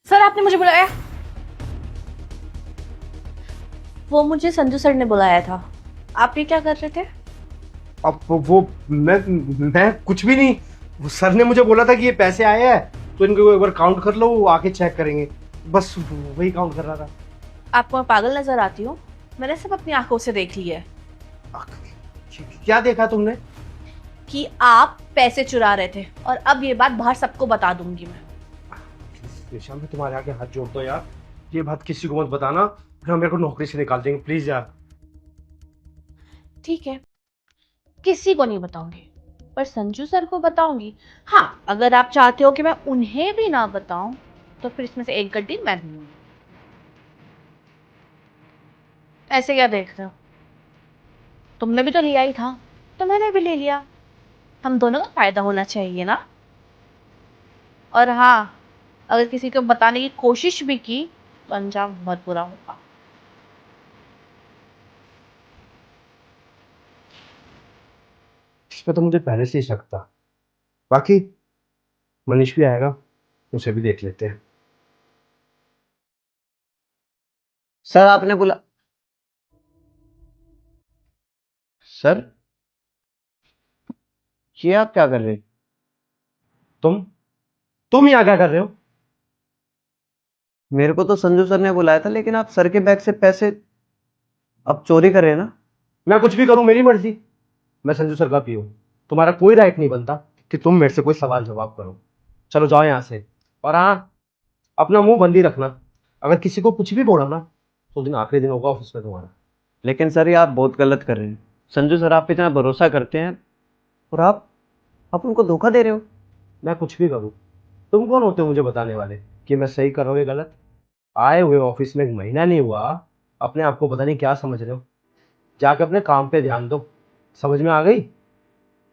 Sir आपने मुझे बुलाया? वो मुझे संजू सर ने बुलाया था। आप ये क्या कर रहे थे? अब वो मैं कुछ भी नहीं। वो सर ने मुझे बोला था कि ये पैसे आए हैं तो इनको एक बार काउंट कर लो, वो आके चेक करेंगे। बस वही काउंट कर रहा था। आपको मैं पागल नजर आती हूँ? मैंने सब अपनी आंखों से देख लिया है क्या देखा तुमने? कि आप पैसे चुरा रहे थे, और अब ये बात बाहर सबको बता दूंगी मैं। निशा, मैं तुम्हारे आगे हाथ जोड़ता हूँ यार, ये बात किसी को मत बताना, फिर मेरे को नौकरी से निकाल देंगे, प्लीज यार। ठीक है, किसी को नहीं बताऊंगी, पर संजू सर को बताऊंगी। हाँ, अगर आप चाहते हो कि मैं उन्हें भी ना बताऊं, तो फिर इसमें से एक गड्डी मैं दूंगी। ऐसे क्या देख रहे हो? तुमने भी तो लिया ही था, तो मैंने भी ले लिया। हम दोनों का फायदा होना चाहिए ना। और हाँ, अगर किसी को बताने की कोशिश भी की तो अंजाम बहुत बुरा होगा। इस पे तो मुझे पहले से ही शक था। बाकी मनीष भी आएगा, उसे भी देख लेते हैं। सर आपने बोला। सर, ये आप क्या कर रहे हैं? तुम तुम यहाँ क्या कर रहे हो? मेरे को तो संजू सर ने बुलाया था, लेकिन आप सर के बैग से पैसे अब चोरी कर रहे हैं ना? मैं कुछ भी करूं, मेरी मर्जी। मैं संजू सर का पी हूँ, तुम्हारा कोई राइट नहीं बनता कि तुम मेरे से कोई सवाल जवाब करो। चलो जाओ यहाँ से। और हाँ, अपना मुंह बंद ही रखना। अगर किसी को कुछ भी बोला ना, तो दिन आखिरी दिन होगा ऑफिस में तुम्हारा। लेकिन सर, ये आप बहुत गलत कर रहे हैं। संजू सर आप पे इतना भरोसा करते हैं, और आप उनको धोखा दे रहे हो। मैं कुछ भी करूँ, तुम कौन होते हो मुझे बताने वाले कि मैं सही कर रहा हूँ या गलत? आए हुए ऑफिस में एक महीना नहीं हुआ, अपने आप को पता नहीं क्या समझ रहे हो। जाके अपने काम पे ध्यान दो। समझ में आ गई?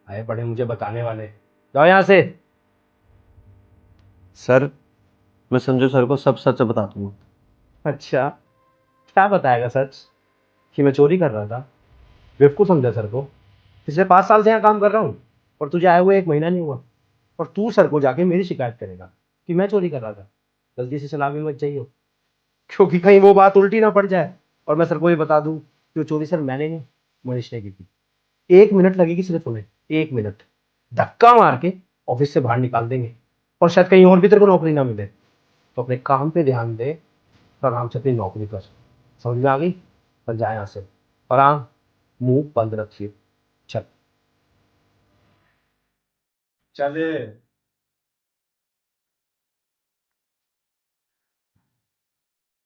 आए बड़े मुझे बताने वाले। जाओ यहाँ से। सर, मैं संजू सर को सब सच बता दूंगा। अच्छा, क्या बताएगा सच? कि मैं चोरी कर रहा था? बेवकूफ समझा सर को? पिछले 5 साल से यहाँ काम कर रहा हूँ, और तुझे आए हुए एक महीना नहीं हुआ, और तू सर को जाके मेरी शिकायत करेगा कि मैं चोरी कर रहा था। जल्दी से सलामी मत चाहिए, क्योंकि कहीं वो बात उल्टी ना पड़ जाए और मैं सर को ये बता दूं कि वो चोरी सर मैंने नहीं, मनीष ने की थी। 1 मिनट लगेगी सिर्फ उन्हें, 1 मिनट। धक्का मार के ऑफिस से बाहर निकाल देंगे, और शायद कहीं और भी तेरे को नौकरी ना मिले। तो अपने काम पे ध्यान दे और आराम से अपनी नौकरी कर। समझ में आ गई? और जाए यहाँ से। और हाँ, मुंह बंद रखिए। चल चले।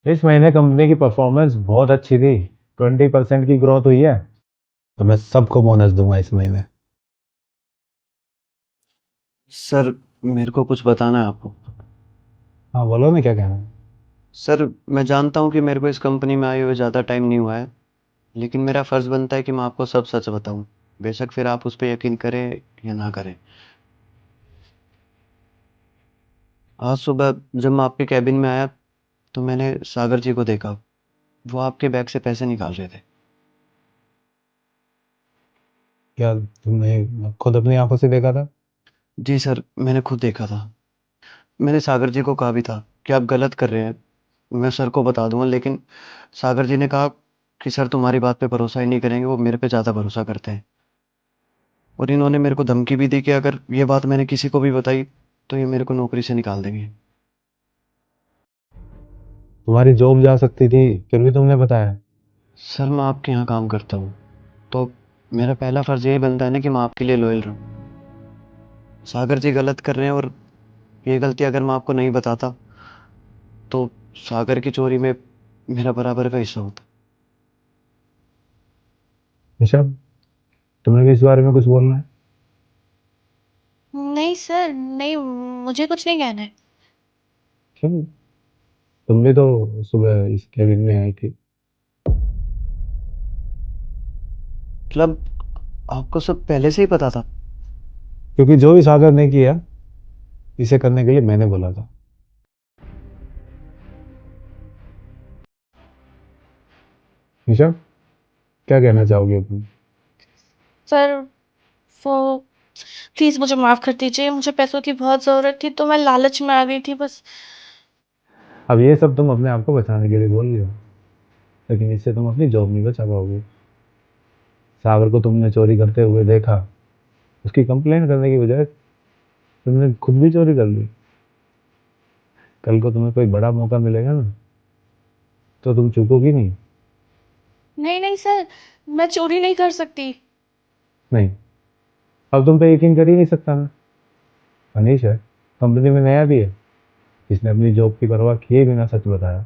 इस महीने कंपनी की परफॉर्मेंस बहुत अच्छी थी। 20% की ग्रोथ हुई है, तो मैं सबको बोनस दूंगा इस महीने। सर, मेरे को कुछ बताना है आपको। हाँ बोलो ना, क्या कहना है? सर, मैं जानता हूँ कि मेरे को इस कंपनी में आए हुए ज़्यादा टाइम नहीं हुआ है, लेकिन मेरा फ़र्ज़ बनता है कि मैं आपको सब सच बताऊँ। बेशक फिर आप उस पे यकीन करें या ना करें। आज सुबह जब मैं आपके केबिन में आया, तो मैंने सागर जी को देखा। वो आपके बैग से पैसे निकाल रहे थे। क्या तुमने खुद अपनी आंखों से देखा था? जी सर, मैंने खुद देखा था। मैंने सागर जी को कहा भी था कि आप गलत कर रहे हैं, मैं सर को बता दूंगा, लेकिन सागर जी ने कहा कि सर तुम्हारी बात पे भरोसा ही नहीं करेंगे, वो मेरे पे ज़्यादा भरोसा करते हैं। और इन्होंने मेरे को धमकी भी दी कि अगर ये बात मैंने किसी को भी बताई, तो ये मेरे को नौकरी से निकाल देंगे। तुम्हारी जॉब जा सकती थी, फिर भी तुमने बताया। सर, मैं आपके यहाँ काम करता हूँ, तो मेरा पहला फ़र्ज़ यही बनता है ना कि मैं आपके लिए लॉयल रहूँ। सागर जी गलत कर रहे हैं, और ये गलती अगर मैं आपको नहीं बताता, तो सागर की चोरी में मेरा बराबर का हिस्सा होता। ऋषभ, तुमने भी इस बारे में कुछ बोलना है? नहीं सर, नहीं, मुझे कुछ नहीं कहना है। क्यों? तुम भी तो सुबह इस केबिन में आई थी। मतलब आपको सब पहले से ही पता था? क्योंकि जो भी सागर ने किया, इसे करने के लिए मैंने बोला था। ऋषभ, क्या कहना चाहोगे तुम? सर, वो प्लीज मुझे माफ कर दीजिए, मुझे पैसों की बहुत जरूरत थी, तो मैं लालच में आ गई थी बस। अब ये सब तुम अपने आप को बचाने के लिए बोल रही हो, लेकिन इससे तुम अपनी जॉब नहीं बचा पाओगे। सागर को तुमने चोरी करते हुए देखा, उसकी कंप्लेन करने की बजाय तुमने खुद भी चोरी कर ली। कल को तुम्हें कोई बड़ा मौका मिलेगा ना, तो तुम चूकोगी नहीं। नहीं नहीं सर, मैं चोरी नहीं कर सकती। नहीं, अब तुम पे यकीन कर ही नहीं सकता मैं। मनीष है, कंपनी में नया भी है, जिसने अपनी जॉब की परवाह किए बिना सच बताया।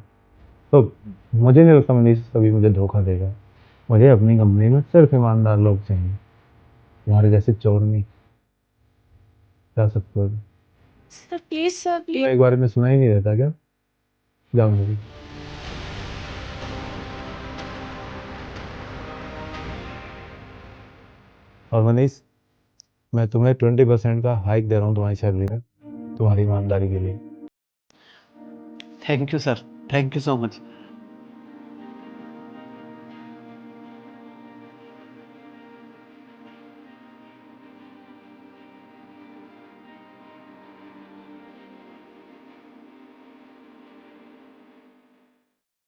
तो मुझे नहीं लगता मनीष कभी मुझे धोखा देगा। मुझे अपनी कंपनी में सिर्फ ईमानदार लोग चाहिए, तुम्हारे जैसे चोर नहीं। जा सकते हो। Sir please sir please. एक बार में सुना ही नहीं देता क्या? जाओ मेरी। और मनीष, मैं तुम्हें 20% का हाइक दे रहा हूँ तुम्हारी सैलरी में, तुम्हारी ईमानदारी के लिए। Thank you sir, thank you so much.